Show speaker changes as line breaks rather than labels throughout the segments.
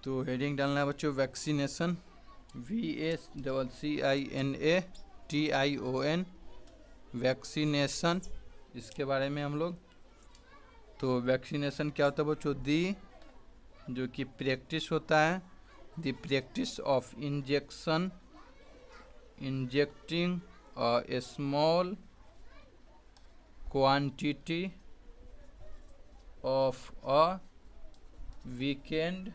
तो हेडिंग डालना है बच्चों वैक्सीनेशन, VACCINATION, वैक्सीनेशन, इसके बारे में हम लोग। तो वैक्सीनेशन क्या होता है बच्चों? दी जो कि प्रैक्टिस होता है, the practice of injecting a small quantity of a weekend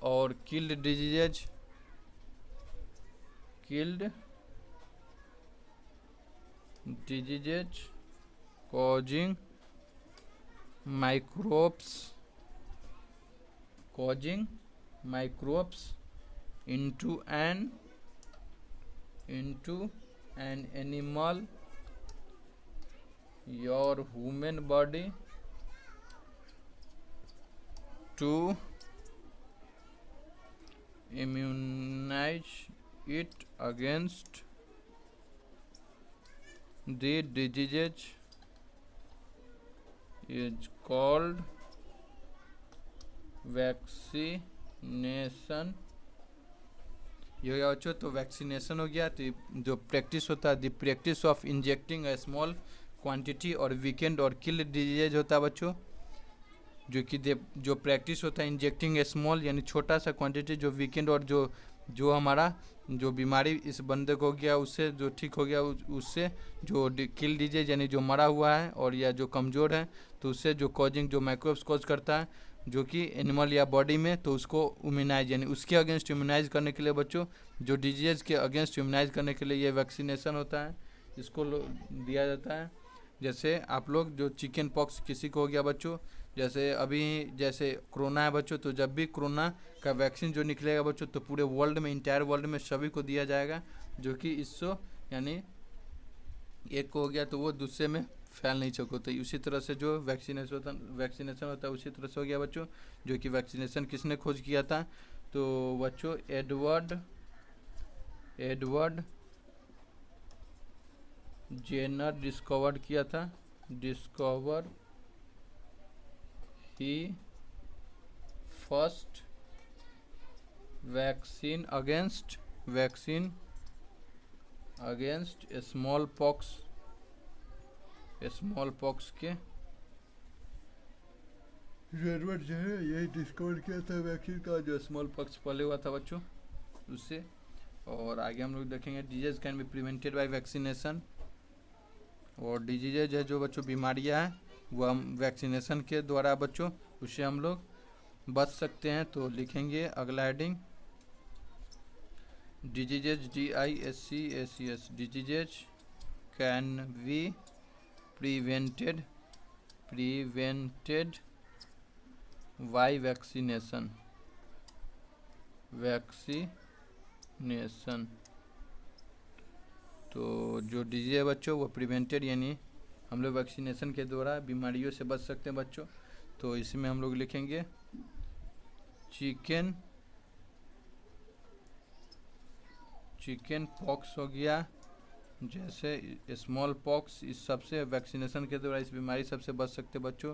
or killed diseases causing microbes into an animal your human body to immunize it against the disease is called vaccination. ये हो गया बच्चों। तो vaccination हो गया। तो जो practice होता है, the practice of injecting a small quantity और वीकेंड और किल डिजीज होता है बच्चों। जो कि जो प्रैक्टिस होता है इंजेक्टिंग ए स्मॉल यानी छोटा सा क्वांटिटी, जो वीकेंड और जो हमारा जो बीमारी इस बंदे को हो गया उससे जो ठीक हो गया उससे जो किल डिजीज यानी जो मरा हुआ है और या जो कमज़ोर है तो उससे जो कॉजिंग जो माइक्रोब्स कॉज करता है जो कि एनिमल या बॉडी में, तो उसको इम्यूनाइज यानी उसके अगेंस्ट इम्यूनाइज करने के लिए बच्चों, जो डिजीज के अगेंस्ट इम्यूनाइज करने के लिए ये वैक्सीनेशन होता है, इसको दिया जाता है। जैसे आप लोग जो चिकन पॉक्स किसी को हो गया बच्चों, जैसे अभी जैसे कोरोना है बच्चों, तो जब भी कोरोना का वैक्सीन जो निकलेगा बच्चों तो पूरे वर्ल्ड में, इंटायर वर्ल्ड में सभी को दिया जाएगा, जो कि इससे यानी एक को हो गया तो वो दूसरे में फैल नहीं सको। तो उसी तरह से जो वैक्सीनेशन होता है उसी तरह से हो गया बच्चों। जो कि वैक्सीनेशन किसने खोज किया था? तो बच्चों एडवर्ड जेनर डिस्कवर किया था। He first vaccine against small pox के एडवर्ड जो है यही डिस्कवर किया था वैक्सीन का, जो स्मॉल पॉक्स पहले हुआ था बच्चों उससे। और आगे हम लोग देखेंगे disease can be prevented by vaccination. और डिजीज है जो बच्चों बीमारियां हैं वो हम वैक्सीनेशन के द्वारा बच्चों उससे हम लोग बच सकते हैं। तो लिखेंगे अगला heading diseases DISCACS, diseases can be prevented by vaccination. तो जो डिजीज है बच्चों वो प्रिवेंटेड यानी हम लोग वैक्सीनेशन के द्वारा बीमारियों से बच सकते हैं बच्चों। तो इसमें हम लोग लिखेंगे चिकन पॉक्स हो गया, जैसे स्मॉल पॉक्स, इस सबसे वैक्सीनेशन के द्वारा इस बीमारी सबसे बच सकते हैं बच्चों।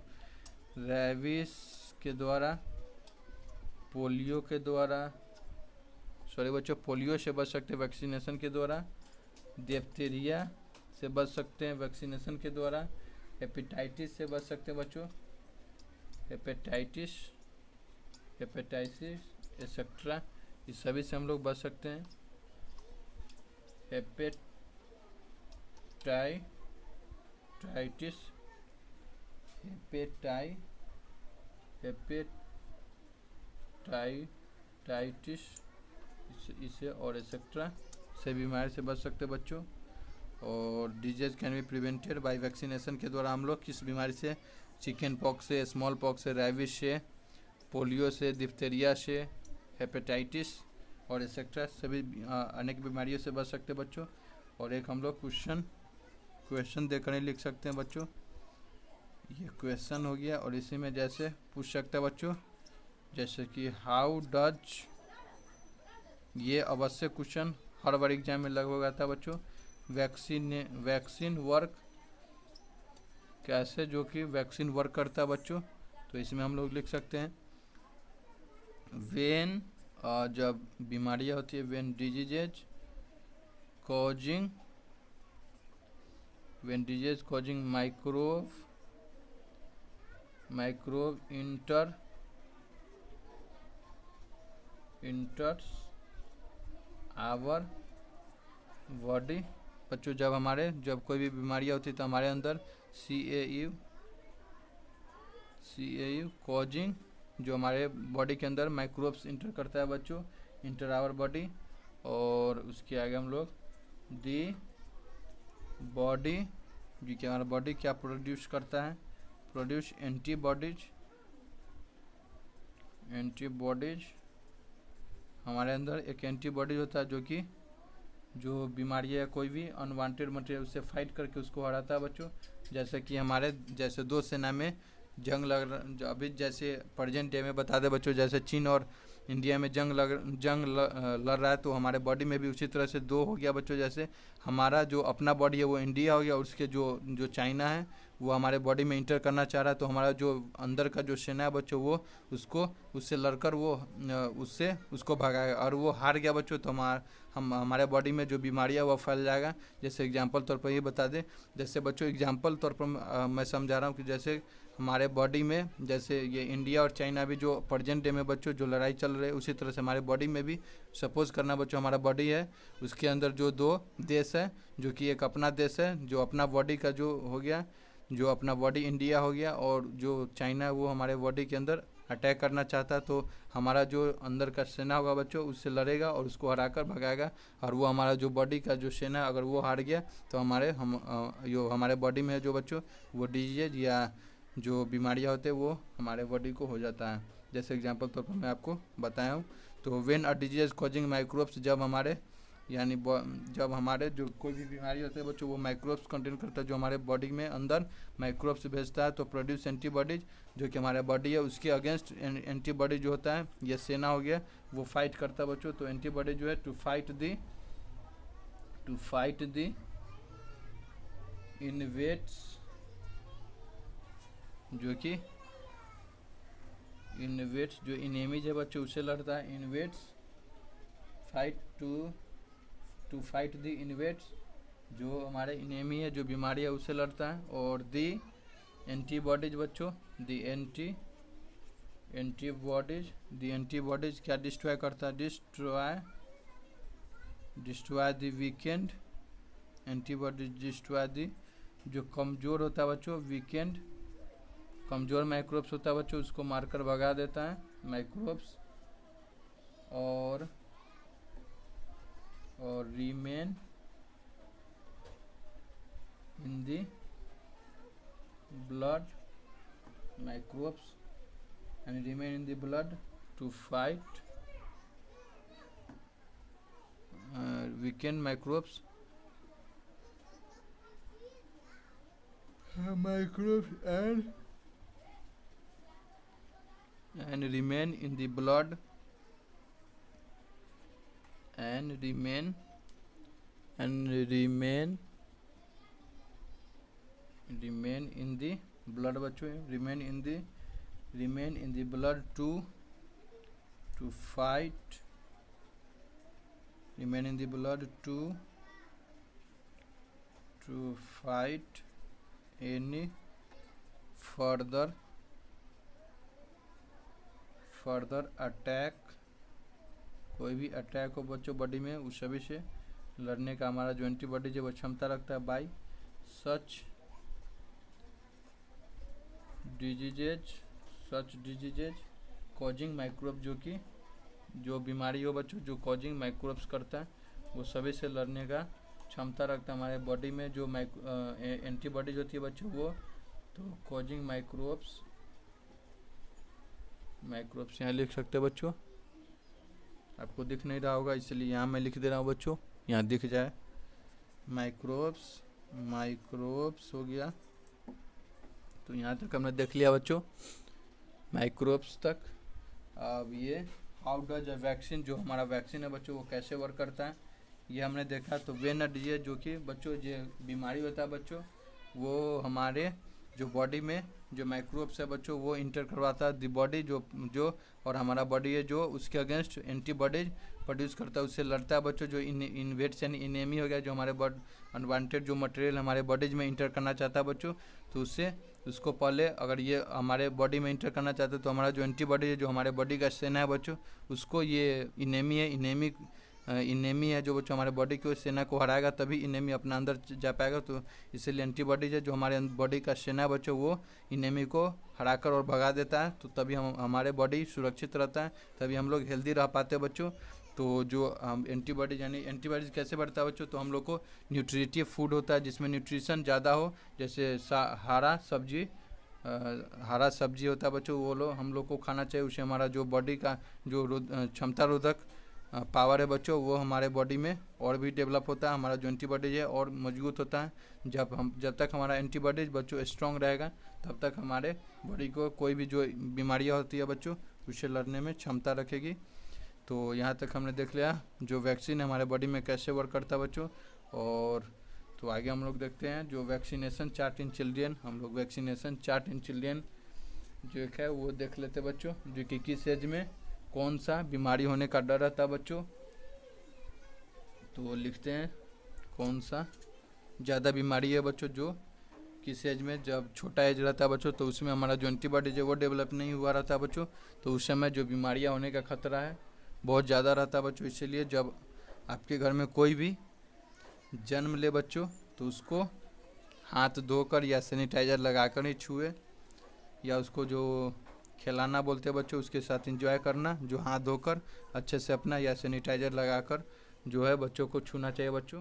रेबीज के द्वारा, पोलियो से बच सकते हैं वैक्सीनेशन के द्वारा। डिप्थीरिया से बच सकते हैं वैक्सीनेशन के द्वारा। हेपेटाइटिस से बच सकते हैं बच्चों, हेपेटाइटिस एक्सेट्रा, इस सभी से हम लोग बच सकते हैं। हेपेटाइटिस इसे और एक्सेट्रा से बीमारी से बच सकते हैं बच्चों। और disease can be prevented by vaccination के द्वारा हम लोग किस बीमारी से? चिकन पॉक्स से, स्मॉल पॉक्स से, रेबीज से, पोलियो से, डिप्थीरिया से, हेपेटाइटिस और एक्सेट्रा सभी अनेक बीमारियों से बच सकते हैं बच्चों। और एक हम लोग क्वेश्चन देकर ही लिख सकते हैं बच्चों। ये क्वेश्चन हो गया और इसी में जैसे पूछ सकते हैं बच्चों, जैसे कि हाउ डज, ये अवश्य क्वेश्चन हर बार एग्जाम में लगभग आता है बच्चों। वैक्सीन वर्क कैसे, जो कि वैक्सीन वर्क करता है बच्चों। तो इसमें हम लोग लिख सकते हैं वेन, जब बीमारियां होती है, when diseases causing microbe enters our body. बच्चों जब कोई भी बीमारियां होती है तो हमारे अंदर CAU कॉजिंग, जो हमारे बॉडी के अंदर माइक्रोब्स इंटर करता है बच्चों, इंटर आवर बॉडी। और उसके आगे हम लोग दी बॉडी, जो कि हमारा बॉडी क्या प्रोड्यूस करता है, प्रोड्यूस एंटीबॉडीज। हमारे अंदर एक एंटीबॉडीज होता है जो बीमारी या कोई भी अनवांटेड मटेरियल उससे फाइट करके उसको हराता है बच्चों। जैसे कि जैसे दो सेना में जंग अभी जैसे प्रेजेंट डे में बता दे बच्चों, जैसे चीन और इंडिया में जंग लड़ रहा है, तो हमारे बॉडी में भी उसी तरह से दो हो गया बच्चों। जैसे हमारा जो अपना बॉडी है वो इंडिया हो गया, और उसके जो चाइना है वो हमारे बॉडी में इंटर करना चाह रहा है। तो हमारा जो अंदर का जो सेना है बच्चों, वो उससे लड़कर उसको भगाएगा, और वो हार गया बच्चों, तो हमारे बॉडी में जो बीमारियाँ वो फैल जाएगा। जैसे एग्जांपल तौर पर ये बता दें, जैसे बच्चों एग्जांपल तौर पर मैं समझा रहा हूँ कि जैसे हमारे बॉडी में, जैसे ये इंडिया और चाइना भी जो प्रेजेंट डे में बच्चों जो लड़ाई चल रही है, उसी तरह से हमारे बॉडी में भी सपोज करना बच्चों हमारा बॉडी है, उसके अंदर जो दो देश है, जो कि एक अपना देश है जो अपना बॉडी का जो हो गया, जो अपना बॉडी इंडिया हो गया, और जो चाइना है वो हमारे बॉडी के अंदर अटैक करना चाहता है। तो हमारा जो अंदर का सेना होगा बच्चों उससे लड़ेगा और उसको हराकर भगाएगा, और वो हमारा जो बॉडी का जो सेना अगर वो हार गया तो हमारे बॉडी में जो बच्चों वो डिजीज या जो बीमारियां होते हैं वो हमारे बॉडी को हो जाता है। जैसे एग्जांपल तौर पर मैं आपको बताया हूँ। तो when a disease causing microbes, जब हमारे जो कोई भी बीमारी होती है बच्चों वो माइक्रोब्स कंटेन करता है, जो हमारे बॉडी में अंदर माइक्रोब्स भेजता है, तो प्रोड्यूस एंटीबॉडीज, जो कि हमारे बॉडी है उसके अगेंस्ट एंटीबॉडी जो होता है, ये सेना हो गया, वो फाइट करता है बच्चों। तो एंटीबॉडी जो है टू फाइट द इन्वेट्स, जो कि इन्वेट्स जो इनेमीज है बच्चों उससे लड़ता है। इन्वेट्स फाइट टू फाइट द इन्वेट्स, जो हमारे इनेमी है जो बीमारी है उससे लड़ता है। और दी एंटीबॉडीज बच्चों, दी एंटीबॉडीज क्या डिस्ट्रॉय करता है, destroy the weekend. Antibodies destroy the जो कमज़ोर होता है बच्चों, वीकेंड कमज़ोर माइक्रोब्स होता है बच्चों, उसको मारकर भगा देता है माइक्रोब्स। और remain in the blood microbes and remain in the blood to fight weakened microbes and remain in the blood remain in the blood बच्चों, remain in the blood to fight, remain in the blood to fight any further attack, कोई भी attack हो बच्चों body में, उस सभी से लड़ने का हमारा जो एंटीबॉडी है वो क्षमता रखता है। बाय सच डिजीजेज कॉजिंग माइक्रोब, जो कि जो बीमारी हो बच्चों जो कॉजिंग माइक्रोब्स करता है वो सभी से लड़ने का क्षमता रखता है हमारे बॉडी में। जो एंटीबॉडीज होती है बच्चों वो तो कॉजिंग माइक्रोब्स यहाँ लिख सकते हैं बच्चों, आपको दिख नहीं रहा होगा इसलिए यहाँ मैं लिख दे रहा हूँ बच्चों, यहाँ दिख जाए। माइक्रोब्स हो गया, तो यहाँ तक हमने देख लिया बच्चों माइक्रोब्स तक। अब ये हाउ डज अ वैक्सीन, जो हमारा वैक्सीन है बच्चों वो कैसे वर्क करता है, ये हमने देखा। तो वेन डिजीज जो कि बच्चों जो बीमारी होता है बच्चों, वो हमारे जो बॉडी में जो माइक्रोब्स है बच्चों वो इंटर करवाता है दी बॉडी जो और हमारा बॉडी है जो उसके अगेंस्ट एंटीबॉडीज प्रोड्यूस करता है, उससे लड़ता है बच्चों। जो इन्वेट्स यानी इनेमी हो गया, जो हमारे अनवांटेड जो मटेरियल हमारे बॉडीज में इंटर करना चाहता है बच्चों, तो उसको पहले अगर ये हमारे बॉडी में इंटर करना चाहते हैं तो हमारा जो एंटीबॉडी है, जो हमारे बॉडी का सेना है बच्चों, उसको ये इनेमी है जो बच्चों हमारे बॉडी की सेना को हराएगा, तभी इनेमी अपना अंदर जा पाएगा। तो इसीलिए एंटीबॉडीज है जो हमारे बॉडी का सेना है बच्चों, वो इनेमी को हराकर और भगा देता है। तो तभी हमारे बॉडी सुरक्षित रहता है, तभी हम लोग हेल्दी रह पाते हैं बच्चों। तो जो एंटीबॉडीज यानी एंटीबॉडीज कैसे बढ़ता है बच्चों, तो हम लोग को न्यूट्रिटिव फूड होता है जिसमें न्यूट्रिशन ज़्यादा हो, जैसे हरा सब्जी होता है बच्चों, वो हम लोग को खाना चाहिए। उससे हमारा जो बॉडी का जो क्षमता रोधक पावर है बच्चों, वो हमारे बॉडी में और भी डेवलप होता है। हमारा जो एंटीबॉडीज है और मजबूत होता है। जब तक हमारा एंटीबॉडीज बच्चों स्ट्रॉन्ग रहेगा, तब तक हमारे बॉडी को कोई भी जो बीमारियाँ होती है बच्चों, उससे लड़ने में क्षमता रखेगी। तो यहाँ तक हमने देख लिया जो वैक्सीन हमारे बॉडी में कैसे वर्क करता है बच्चों। और तो आगे हम लोग देखते हैं जो वैक्सीनेशन चार्ट इन चिल्ड्रेन। हम लोग वैक्सीनेशन चार्ट इन चिल्ड्रेन जो एक है वो देख लेते बच्चों, जो कि किस एज में कौन सा बीमारी होने का डर रहता है बच्चों। तो लिखते हैं कौन सा ज़्यादा बीमारी है बच्चों, जो किस एज में, जब छोटा एज रहता है बच्चों तो उसमें हमारा जो एंटीबॉडीज है वो डेवलप नहीं हुआ रहता है बच्चों, तो उस समय जो बीमारियां होने का खतरा है बहुत ज़्यादा रहता है बच्चों। इसीलिए जब आपके घर में कोई भी जन्म ले बच्चों, तो उसको हाथ धोकर या सैनिटाइज़र लगाकर ही छुए, या उसको जो खिलाना बोलते हैं बच्चों उसके साथ एंजॉय करना, जो हाथ धोकर अच्छे से अपना या सैनिटाइज़र लगाकर जो है बच्चों को छूना चाहिए बच्चों।